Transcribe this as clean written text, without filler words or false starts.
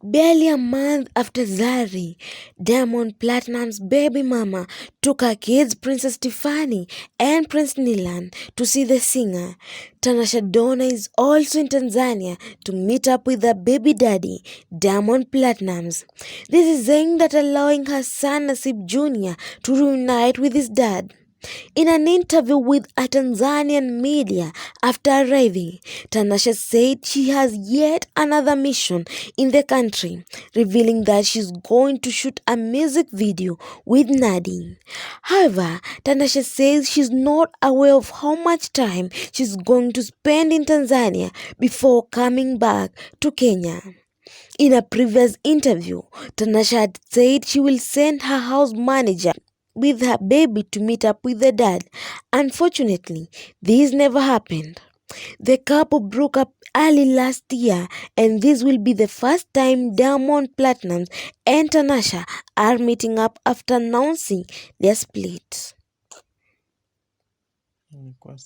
Barely a month after Zari, Diamond Platnumz's baby mama took her kids Princess Tiffany and Prince Nilan to see the singer. Tanasha Donna is also in Tanzania to meet up with her baby daddy, Diamond Platnumz. This is saying that allowing her son Nasib Jr. to reunite with his dad. In an interview with a Tanzanian media after arriving, Tanasha said she has yet another mission in the country, revealing that she's going to shoot a music video with Nadine. However, Tanasha says she's not aware of how much time she's going to spend in Tanzania before coming back to Kenya. In a previous interview, Tanasha had said she will send her house manager with her baby to meet up with the dad. Unfortunately, this never happened. The couple broke up early last year, and this will be the first time Diamond Platnumz and Tanasha are meeting up after announcing their split.